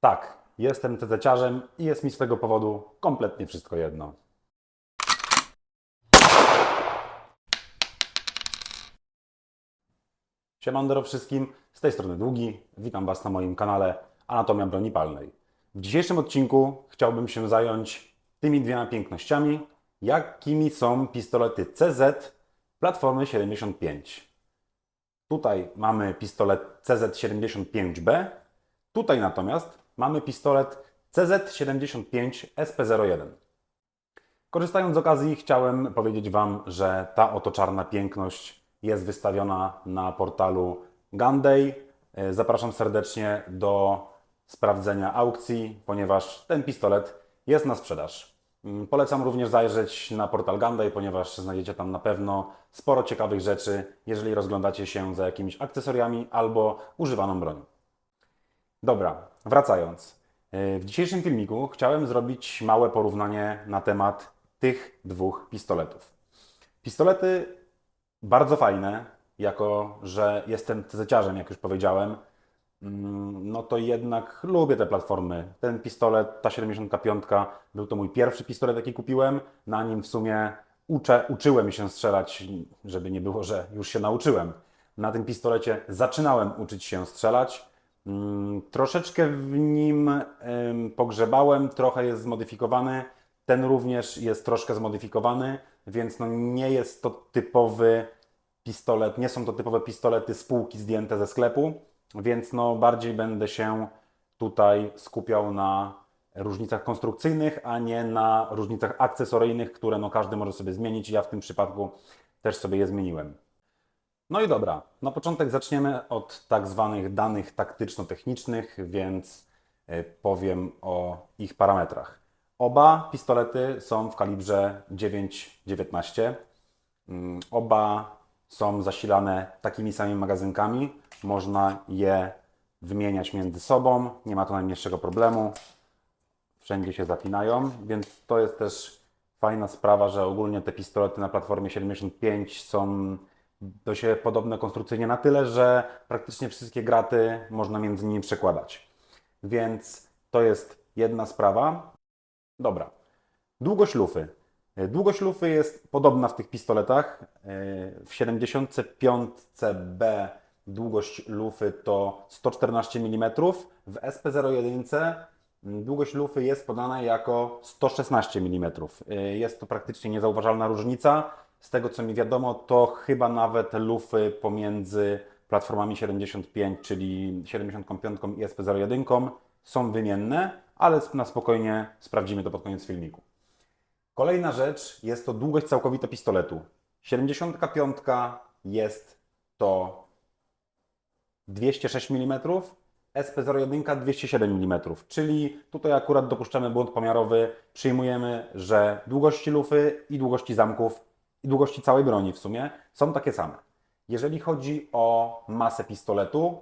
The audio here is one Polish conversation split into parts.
Tak, jestem tezeciarzem i jest mi z tego powodu kompletnie wszystko jedno. Siemandero wszystkim, z tej strony Długi, witam Was na moim kanale Anatomia Broni Palnej. W dzisiejszym odcinku chciałbym się zająć tymi dwiema pięknościami, jakimi są pistolety CZ Platformy 75. Tutaj mamy pistolet CZ75B, tutaj natomiast mamy pistolet CZ75 SP01. Korzystając z okazji, chciałem powiedzieć Wam, że ta oto czarna piękność jest wystawiona na portalu Gunday. Zapraszam serdecznie do sprawdzenia aukcji, ponieważ ten pistolet jest na sprzedaż. Polecam również zajrzeć na portal Gunday, ponieważ znajdziecie tam na pewno sporo ciekawych rzeczy, jeżeli rozglądacie się za jakimiś akcesoriami albo używaną bronią. Dobra, wracając. W dzisiejszym filmiku chciałem zrobić małe porównanie na temat tych dwóch pistoletów. Pistolety bardzo fajne, jako że jestem tezeciarzem, jak już powiedziałem, no to jednak lubię te platformy. Ten pistolet, ta 75, był to mój pierwszy pistolet, jaki kupiłem. Na nim w sumie uczyłem się strzelać, żeby nie było, że już się nauczyłem. Na tym pistolecie zaczynałem uczyć się strzelać. Troszeczkę w nim pogrzebałem, trochę jest zmodyfikowany. Ten również jest troszkę zmodyfikowany, więc no nie jest to typowy pistolet, nie są to typowe pistolety z półki zdjęte ze sklepu, więc no bardziej będę się tutaj skupiał na różnicach konstrukcyjnych, a nie na różnicach akcesoryjnych, które no każdy może sobie zmienić. Ja w tym przypadku też sobie je zmieniłem. No i dobra, na początek zaczniemy od tak zwanych danych taktyczno-technicznych, więc powiem o ich parametrach. Oba pistolety są w kalibrze 9,19. Oba są zasilane takimi samymi magazynkami. Można je wymieniać między sobą, nie ma to najmniejszego problemu. Wszędzie się zapinają, więc to jest też fajna sprawa, że ogólnie te pistolety na platformie 75 są do siebie podobne konstrukcyjnie na tyle, że praktycznie wszystkie graty można między nimi przekładać. Więc to jest jedna sprawa. Dobra. Długość lufy. Długość lufy jest podobna w tych pistoletach. W 75B długość lufy to 114 mm. W SP01 długość lufy jest podana jako 116 mm. Jest to praktycznie niezauważalna różnica. Z tego co mi wiadomo, to chyba nawet lufy pomiędzy platformami 75, czyli 75 i SP01 są wymienne, ale na spokojnie sprawdzimy to pod koniec filmiku. Kolejna rzecz jest to długość całkowita pistoletu. 75 jest to 206 mm, SP01 207 mm, czyli tutaj akurat dopuszczamy błąd pomiarowy, przyjmujemy, że długości lufy i długości zamków i długości całej broni w sumie są takie same. Jeżeli chodzi o masę pistoletu,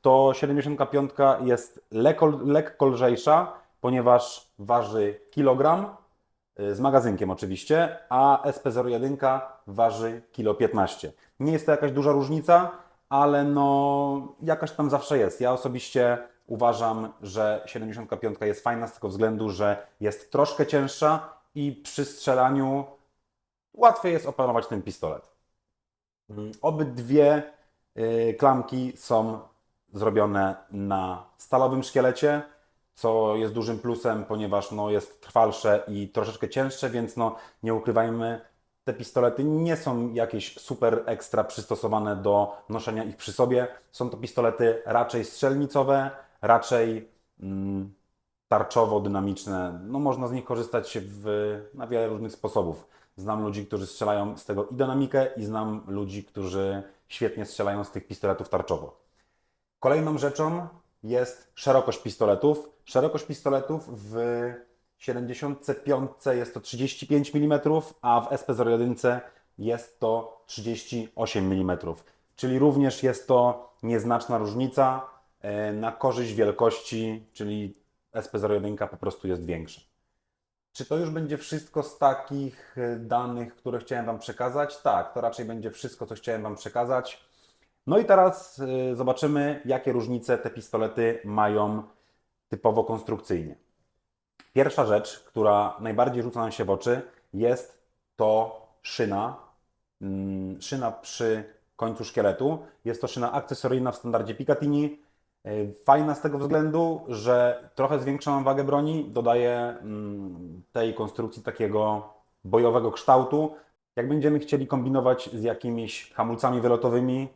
to 75 jest lekko lżejsza, ponieważ waży kilogram, z magazynkiem oczywiście, a SP01 waży 1,15 kg. Nie jest to jakaś duża różnica, ale no jakaś tam zawsze jest. Ja osobiście uważam, że 75 jest fajna z tego względu, że jest troszkę cięższa i przy strzelaniu łatwiej jest opanować ten pistolet. Obydwie klamki są zrobione na stalowym szkielecie, co jest dużym plusem, ponieważ no, jest trwalsze i troszeczkę cięższe, więc no, nie ukrywajmy, te pistolety nie są jakieś super ekstra przystosowane do noszenia ich przy sobie. Są to pistolety raczej strzelnicowe, raczej tarczowo-dynamiczne. No, można z nich korzystać na wiele różnych sposobów. Znam ludzi, którzy strzelają z tego i dynamikę, i znam ludzi, którzy świetnie strzelają z tych pistoletów tarczowo. Kolejną rzeczą jest szerokość pistoletów. Szerokość pistoletów w 75 jest to 35 mm, a w SP01 jest to 38 mm. Czyli również jest to nieznaczna różnica na korzyść wielkości, czyli SP01 po prostu jest większa. Czy to już będzie wszystko z takich danych, które chciałem Wam przekazać? Tak, to raczej będzie wszystko, co chciałem Wam przekazać. No i teraz zobaczymy, jakie różnice te pistolety mają typowo konstrukcyjnie. Pierwsza rzecz, która najbardziej rzuca nam się w oczy, jest to szyna. Szyna przy końcu szkieletu. Jest to szyna akcesoryjna w standardzie Picatinny. Fajna z tego względu, że trochę zwiększa nam wagę broni, dodaje tej konstrukcji takiego bojowego kształtu. Jak będziemy chcieli kombinować z jakimiś hamulcami wylotowymi,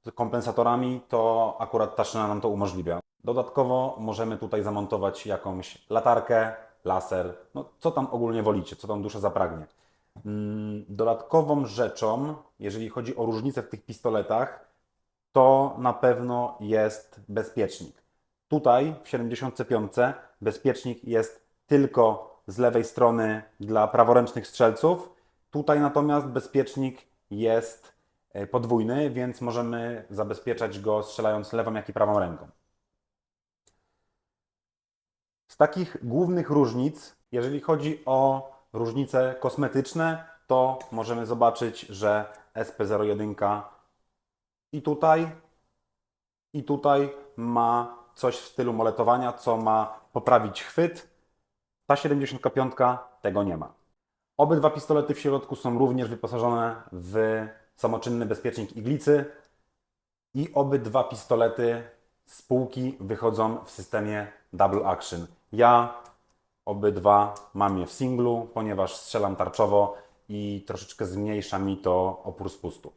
z kompensatorami, to akurat ta szyna nam to umożliwia. Dodatkowo możemy tutaj zamontować jakąś latarkę, laser, no co tam ogólnie wolicie, co tam dusza zapragnie. Dodatkową rzeczą, jeżeli chodzi o różnice w tych pistoletach, to na pewno jest bezpiecznik. Tutaj w 75 bezpiecznik jest tylko z lewej strony dla praworęcznych strzelców. Tutaj natomiast bezpiecznik jest podwójny, więc możemy zabezpieczać go strzelając lewą jak i prawą ręką. Z takich głównych różnic, jeżeli chodzi o różnice kosmetyczne, to możemy zobaczyć, że SP01 i tutaj ma coś w stylu moletowania, co ma poprawić chwyt. Ta 75 tego nie ma. Obydwa pistolety w środku są również wyposażone w samoczynny bezpiecznik iglicy i obydwa pistolety z półki wychodzą w systemie Double Action. Ja obydwa mam je w singlu, ponieważ strzelam tarczowo i troszeczkę zmniejsza mi to opór spustu.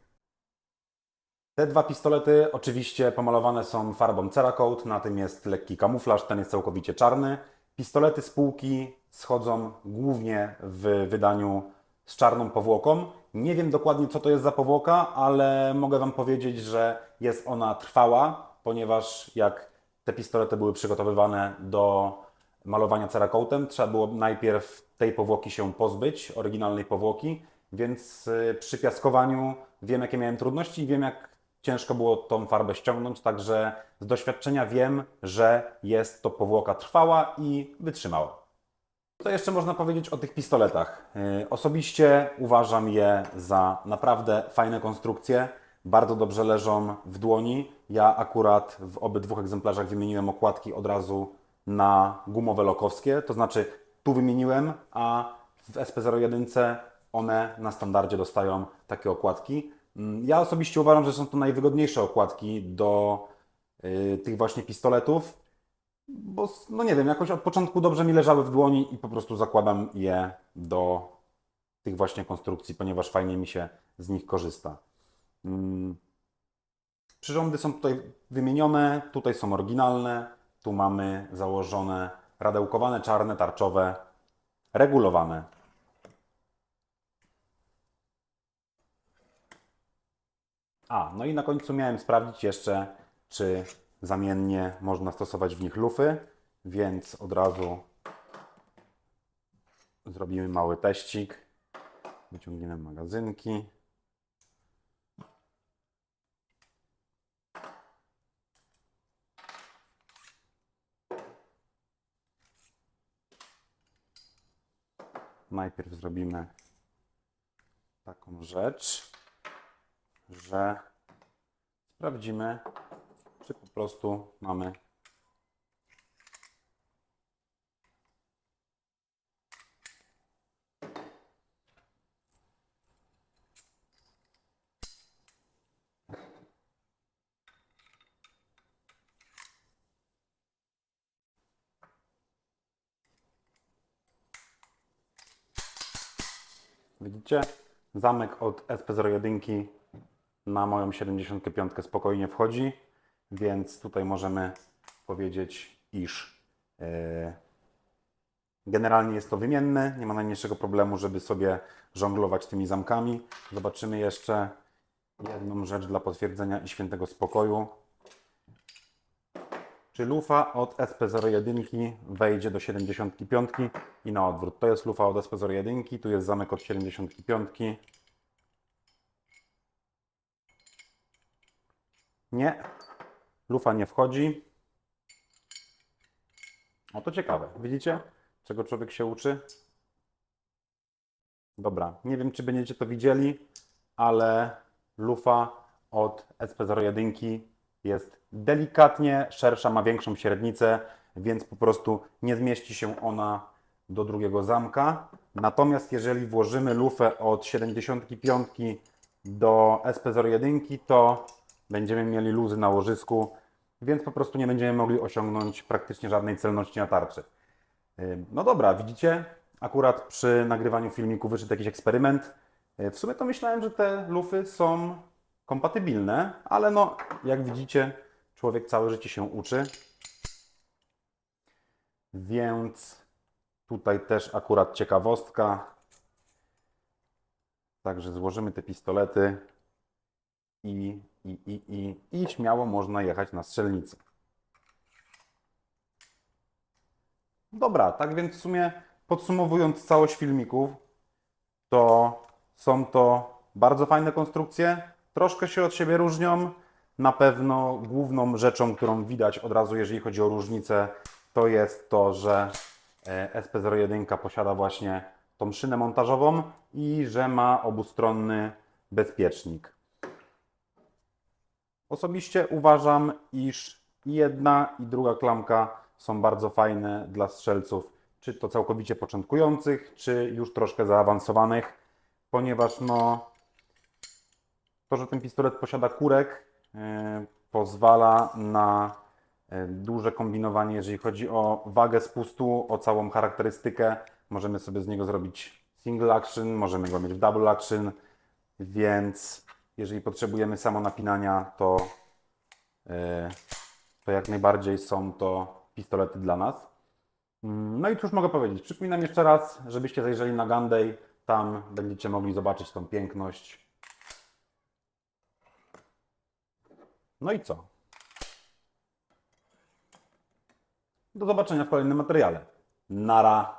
Te dwa pistolety oczywiście pomalowane są farbą Cerakote, na tym jest lekki kamuflaż, ten jest całkowicie czarny. Pistolety z półki schodzą głównie w wydaniu z czarną powłoką. Nie wiem dokładnie, co to jest za powłoka, ale mogę Wam powiedzieć, że jest ona trwała, ponieważ jak te pistolety były przygotowywane do malowania Cerakotem, trzeba było najpierw tej powłoki się pozbyć, oryginalnej powłoki, więc przy piaskowaniu wiem, jakie miałem trudności i wiem, jak ciężko było tą farbę ściągnąć, także z doświadczenia wiem, że jest to powłoka trwała i wytrzymała. Co jeszcze można powiedzieć o tych pistoletach? Osobiście uważam je za naprawdę fajne konstrukcje, bardzo dobrze leżą w dłoni. Ja akurat w obydwu egzemplarzach wymieniłem okładki od razu na gumowe lokowskie, to znaczy tu wymieniłem, a w SP01 one na standardzie dostają takie okładki. Ja osobiście uważam, że są to najwygodniejsze okładki do tych właśnie pistoletów, bo no nie wiem, jakoś od początku dobrze mi leżały w dłoni i po prostu zakładam je do tych właśnie konstrukcji, ponieważ fajnie mi się z nich korzysta. Przyrządy są tutaj wymienione, tutaj są oryginalne, tu mamy założone radełkowane, czarne, tarczowe, regulowane. No i na końcu miałem sprawdzić jeszcze, czy zamiennie można stosować w nich lufy, więc od razu zrobimy mały teścik. Wyciągniemy magazynki. Najpierw zrobimy taką rzecz, że sprawdzimy, czy po prostu mamy widzicie? Zamek od SP01 na moją 75 spokojnie wchodzi, więc tutaj możemy powiedzieć, iż generalnie jest to wymienne, nie ma najmniejszego problemu, żeby sobie żonglować tymi zamkami. Zobaczymy jeszcze jedną rzecz dla potwierdzenia i świętego spokoju. Czy lufa od SP01 wejdzie do 75 i na odwrót. To jest lufa od SP01, tu jest zamek od 75. Nie, lufa nie wchodzi. O, to ciekawe. Widzicie, czego człowiek się uczy? Dobra, nie wiem, czy będziecie to widzieli, ale lufa od SP01 jest delikatnie szersza, ma większą średnicę. więc po prostu nie zmieści się ona do drugiego zamka. Natomiast jeżeli włożymy lufę od 75 do SP01, to będziemy mieli luzy na łożysku, więc po prostu nie będziemy mogli osiągnąć praktycznie żadnej celności na tarczy. No dobra, widzicie? Akurat przy nagrywaniu filmiku wyszedł jakiś eksperyment. W sumie to myślałem, że te lufy są kompatybilne, ale no, jak widzicie, człowiek całe życie się uczy. Więc tutaj też akurat ciekawostka. Także złożymy te pistolety i śmiało można jechać na strzelnicy. Dobra, tak więc w sumie podsumowując całość filmików, to są to bardzo fajne konstrukcje, troszkę się od siebie różnią. Na pewno główną rzeczą, którą widać od razu, jeżeli chodzi o różnicę, to jest to, że SP01 posiada właśnie tą szynę montażową i że ma obustronny bezpiecznik. Osobiście uważam, iż i jedna i druga klamka są bardzo fajne dla strzelców, czy to całkowicie początkujących, czy już troszkę zaawansowanych, ponieważ no, to, że ten pistolet posiada kurek, pozwala na duże kombinowanie, jeżeli chodzi o wagę spustu, o całą charakterystykę. Możemy sobie z niego zrobić single action, możemy go mieć w double action, więc jeżeli potrzebujemy samo napinania, to jak najbardziej są to pistolety dla nas. No i cóż mogę powiedzieć, przypominam jeszcze raz, żebyście zajrzeli na Gun Day, tam będziecie mogli zobaczyć tą piękność. No i co? Do zobaczenia w kolejnym materiale. Nara!